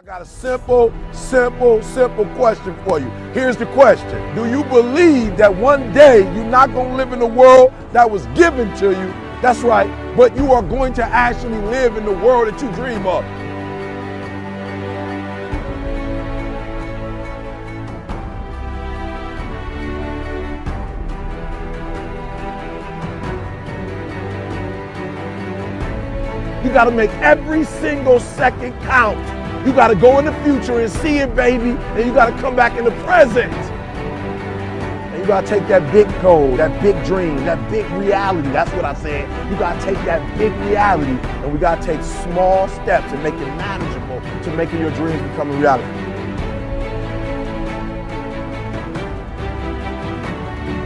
I got a simple question for you. Here's the question. Do you believe that one day you're not going to live in the world that was given to you? That's right, but you are going to actually live in the world that you dream of. You got to make every single second count. You got to go in the future and see it, baby, and you got to come back in the present. And you got to take that big goal, that big dream, that big reality. That's what I said. You got to take that big reality, and we got to take small steps and make it manageable to making your dreams become a reality.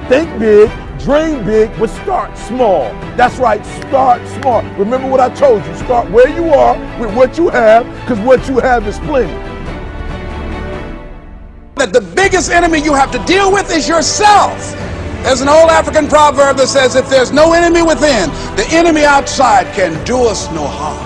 Think big, dream big, but start small. That's right, start small. Remember what I told you, start where you are with what you have, because what you have is plenty. That the biggest enemy you have to deal with is yourself. There's an old African proverb that says, if there's no enemy within, the enemy outside can do us no harm.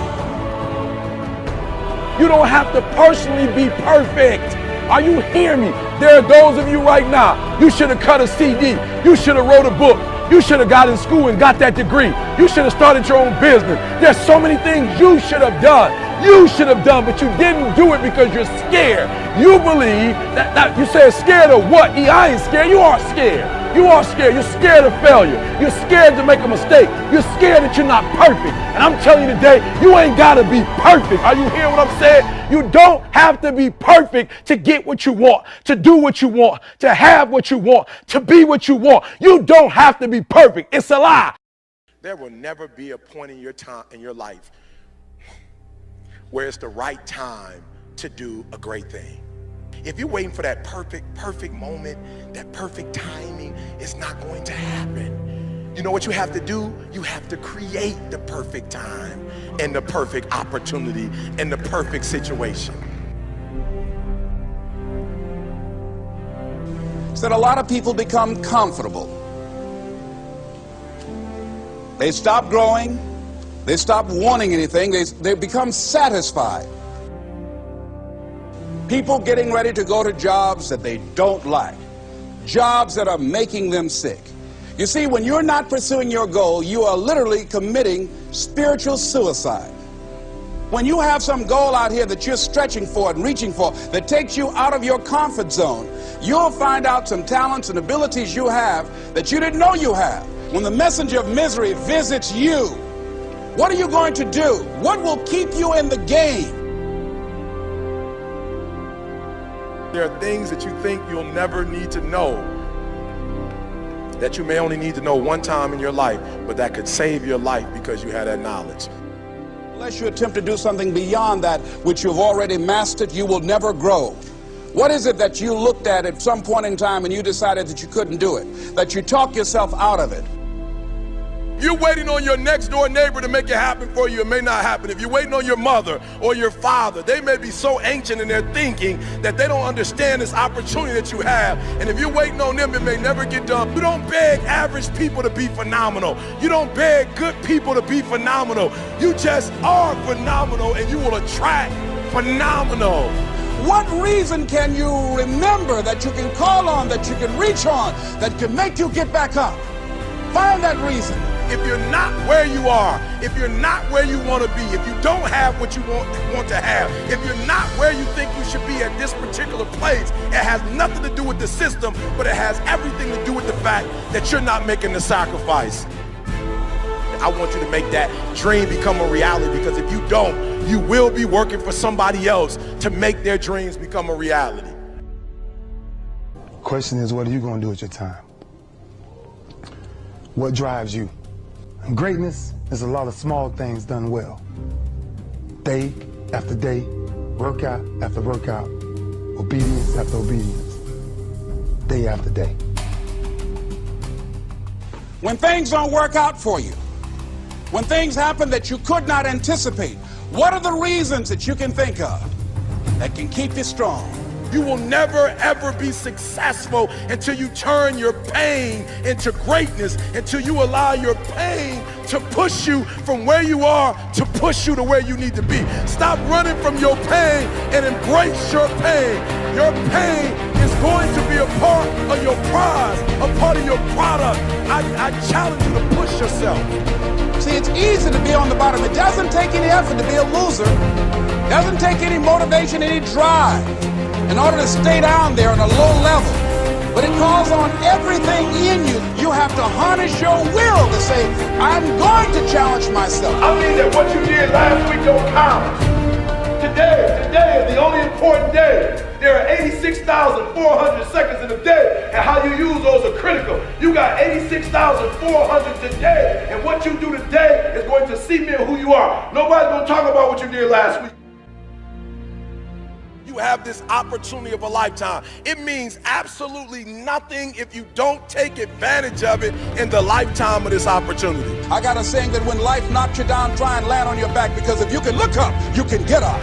You don't have to personally be perfect. Are you hearing me? There are those of you right now, you should have cut a CD. You should have wrote a book. You should have got in school and got that degree. You should have started your own business. There's so many things you should have done. You should have done, but you didn't do it because you're scared. You believe that you say scared of what? I ain't scared. You are scared. You are scared. You're scared of failure. You're scared to make a mistake. You're scared that you're not perfect. And I'm telling you today, you ain't got to be perfect. Are you hearing what I'm saying? You don't have to be perfect to get what you want, to do what you want, to have what you want, to be what you want. You don't have to be perfect. It's a lie. There will never be a point in your time, in your life, where it's the right time to do a great thing. If you're waiting for that perfect moment, that perfect timing, it's not going to happen. You know what you have to do? You have to create the perfect time and the perfect opportunity and the perfect situation. So that a lot of people become comfortable. They stop growing. They stop wanting anything. They become satisfied. People getting ready to go to jobs that they don't like, jobs that are making them sick. You see, when you're not pursuing your goal, you are literally committing spiritual suicide. When you have some goal out here that you're stretching for and reaching for that takes you out of your comfort zone, you'll find out some talents and abilities you have that you didn't know you have. When the messenger of misery visits you, what are you going to do? What will keep you in the game? There are things that you think you'll never need to know, that you may only need to know one time in your life, but that could save your life because you had that knowledge. Unless you attempt to do something beyond that which you've already mastered, you will never grow. What is it that you looked at some point in time and you decided that you couldn't do it, that you talked yourself out of it? You're waiting on your next door neighbor to make it happen for you, it may not happen. If you're waiting on your mother or your father, they may be so ancient in their thinking that they don't understand this opportunity that you have. And if you're waiting on them, it may never get done. You don't beg average people to be phenomenal. You don't beg good people to be phenomenal. You just are phenomenal and you will attract phenomenal. What reason can you remember that you can call on, that you can reach on, that can make you get back up? Find that reason. If you're not where you are, if you're not where you want to be, if you don't have what you want to have, if you're not where you think you should be at this particular place, it has nothing to do with the system, but it has everything to do with the fact that you're not making the sacrifice. I want you to make that dream become a reality, because if you don't, you will be working for somebody else to make their dreams become a reality. The question is, what are you going to do with your time? What drives you? And greatness is a lot of small things done well. Day after day, workout after workout, obedience after obedience, day after day. When things don't work out for you, when things happen that you could not anticipate, what are the reasons that you can think of that can keep you strong? You will never, ever be successful until you turn your pain into greatness, until you allow your pain to push you from where you are to push you to where you need to be. Stop running from your pain and embrace your pain. Your pain is going to be a part of your prize, a part of your product. I challenge you to push yourself. See, it's easy to be on the bottom. It doesn't take any effort to be a loser. It doesn't take any motivation, any drive in order to stay down there on a low level. But it calls on everything in you. You have to harness your will to say, I'm going to challenge myself. I mean that what you did last week don't count. Today is the only important day. There are 86,400 seconds in a day, and how you use those are critical. You got 86,400 today, and what you do today is going to cement who you are. Nobody's going to talk about what you did last week. You have this opportunity of a lifetime. It means absolutely nothing if you don't take advantage of it in the lifetime of this opportunity. I got a saying that when life knocks you down, try and land on your back, because if you can look up, you can get up.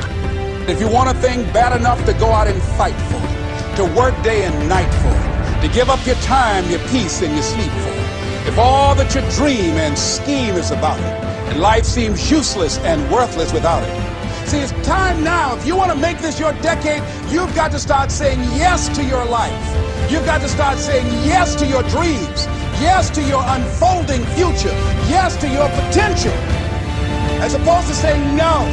If you want a thing bad enough to go out and fight for it, to work day and night for it, to give up your time, your peace, and your sleep for it, if all that you dream and scheme is about it, and life seems useless and worthless without it. See, it's time now. If you want to make this your decade, you've got to start saying yes to your life. You've got to start saying yes to your dreams, yes to your unfolding future, yes to your potential, as opposed to saying no.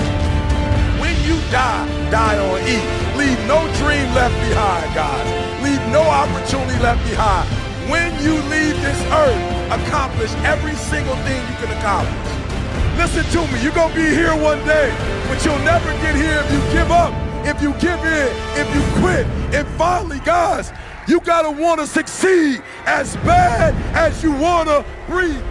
When you die on E. Leave no dream left behind, guys. Leave no opportunity left behind. When you leave this earth, accomplish every single thing you can accomplish. Listen to me, you're going to be here one day, but you'll never get here if you give up, if you give in, if you quit. And finally, guys, you got to want to succeed as bad as you want to breathe.